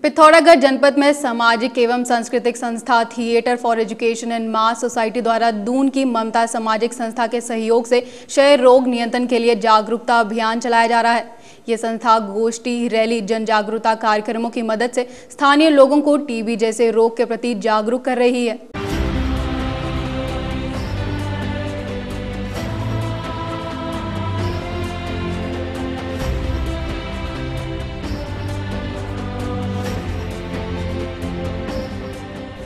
पिथौरागढ़ जनपद में सामाजिक एवं सांस्कृतिक संस्था theatre for education and mass society द्वारा दून की ममता सामाजिक संस्था के सहयोग से क्षय रोग नियंत्रण के लिए जागरूकता अभियान चलाया जा रहा है। ये संस्था गोष्ठी, रैली, जन जागरूकता कार्यक्रमों की मदद से स्थानीय लोगों को टीबी जैसे रोग के प्रति जागरूक कर रही है।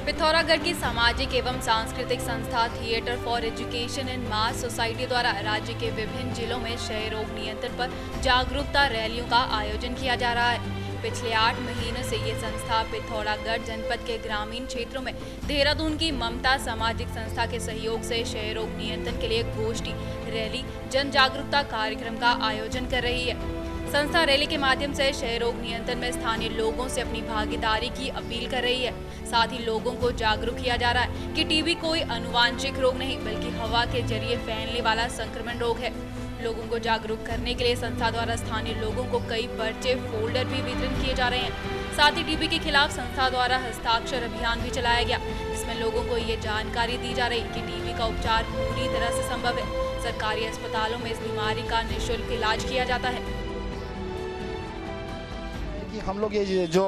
पिथौरागढ़ की सामाजिक एवं सांस्कृतिक संस्था theatre for education and mass society द्वारा राज्य के विभिन्न जिलों में क्षय रोग नियंत्रण पर जागरूकता रैलियों का आयोजन किया जा रहा है। पिछले 8 महीनों से ये संस्था पिथौरागढ़ जनपद के ग्रामीण क्षेत्रों में देहरादून की ममता सामाजिक संस्था के सहयोग से क्षय रोग नियंत्रण के लिए गोष्ठी, रैली, जन जागरूकता कार्यक्रम का आयोजन कर रही है। संस्था रैली के माध्यम से क्षय रोग नियंत्रण में स्थानीय लोगों से अपनी भागीदारी की अपील कर रही है। साथ ही लोगों को जागरूक किया जा रहा है कि टीबी कोई आनुवांशिक रोग नहीं बल्कि हवा के जरिए फैलने वाला संक्रमण रोग है। लोगों को जागरूक करने के लिए संस्था द्वारा स्थानीय लोगों को कई पर्चे, फोल्डर भी वितरण किए जा रहे हैं। साथ ही टीबी के खिलाफ संस्था द्वारा हस्ताक्षर अभियान भी चलाया गया, जिसमें लोगों को ये जानकारी दी जा रही कि टीबी का उपचार पूरी तरह से संभव है। सरकारी अस्पतालों में इस बीमारी का निःशुल्क इलाज किया जाता है। हम लोग ये जो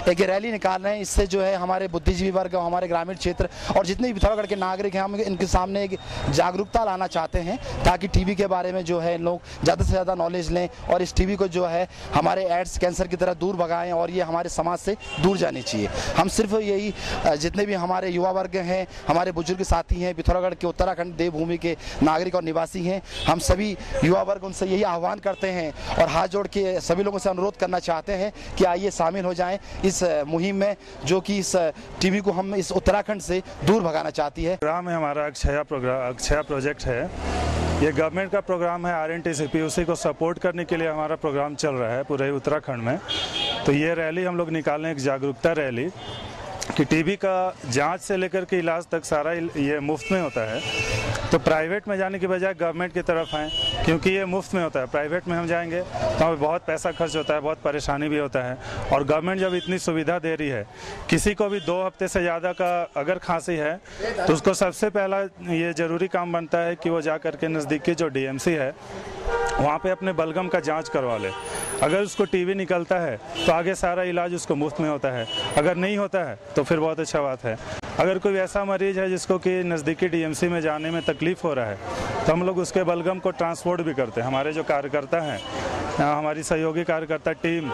एक रैली निकाल रहे हैं, इससे जो है हमारे बुद्धिजीवी वर्ग, हमारे ग्रामीण क्षेत्र और जितने भी पिथौरागढ़ के नागरिक हैं, हम इनके सामने एक जागरूकता लाना चाहते हैं ताकि टीबी के बारे में जो है लोग ज़्यादा से ज़्यादा नॉलेज लें और इस टीबी को जो है हमारे एड्स, कैंसर की तरह दूर भगाएं और ये हमारे समाज से दूर जानी चाहिए। हम सिर्फ यही जितने भी हमारे युवा वर्ग हैं, हमारे बुजुर्ग साथी हैं, पिथौरागढ़ के उत्तराखंड देवभूमि के नागरिक और निवासी हैं, हम सभी युवा वर्ग उनसे यही आह्वान करते हैं और हाथ जोड़ के सभी लोगों से अनुरोध करना चाहते हैं कि आइए शामिल हो जाएं इस मुहिम में, जो कि इस टीबी को हम इस उत्तराखंड से दूर भगाना चाहती है। प्रोग्राम में हमारा अक्षया प्रोजेक्ट है। ये गवर्नमेंट का प्रोग्राम है RNTCP, उसी को सपोर्ट करने के लिए हमारा प्रोग्राम चल रहा है पूरे उत्तराखंड में। तो ये रैली हम लोग निकालें, एक जागरूकता रैली कि टीबी का जांच से लेकर के इलाज तक सारा ये मुफ्त में होता है। तो प्राइवेट में जाने की बजाय गवर्नमेंट की तरफ आएँ, क्योंकि ये मुफ्त में होता है। प्राइवेट में हम जाएंगे तो हमें बहुत पैसा खर्च होता है, बहुत परेशानी भी होता है। और गवर्नमेंट जब इतनी सुविधा दे रही है, किसी को भी 2 हफ्ते से ज़्यादा का अगर खांसी है तो उसको सबसे पहला ये ज़रूरी काम बनता है कि वो जा कर के नज़दीकी जो DMC है वहाँ पे अपने बलगम का जांच करवा ले। अगर उसको टीबी निकलता है तो आगे सारा इलाज उसको मुफ्त में होता है, अगर नहीं होता है तो फिर बहुत अच्छा बात है। अगर कोई ऐसा मरीज़ है जिसको कि नज़दीकी DMC में जाने में तकलीफ़ हो रहा है तो हम लोग उसके बलगम को ट्रांसपोर्ट भी करते हैं। हमारे जो कार्यकर्ता हैं, हमारी सहयोगी कार्यकर्ता टीम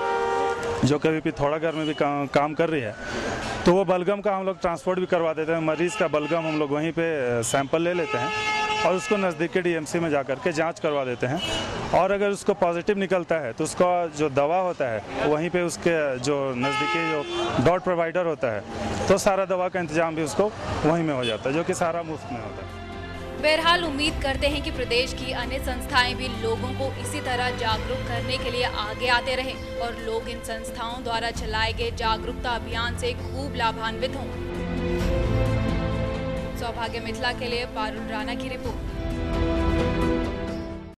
जो कभी पिथौरागढ़ में भी काम कर रही है, तो वो बलगम का हम लोग ट्रांसपोर्ट भी करवा देते हैं। मरीज़ का बलगम हम लोग वहीं पे सैंपल ले लेते हैं और उसको नज़दीकी DMC में जाकर के जांच करवा देते हैं। और अगर उसको पॉजिटिव निकलता है तो उसका जो दवा होता है वहीं पे उसके जो नज़दीकी जो डॉट प्रोवाइडर होता है तो सारा दवा का इंतजाम भी उसको वहीं में हो जाता है, जो कि सारा मुफ्त में होता है। बहरहाल उम्मीद करते हैं कि प्रदेश की अन्य संस्थाएं भी लोगों को इसी तरह जागरूक करने के लिए आगे आते रहें और लोग इन संस्थाओं द्वारा चलाए गए जागरूकता अभियान से खूब लाभान्वित हों। सौभाग्य मिथिला के लिए पारुल राणा की रिपोर्ट।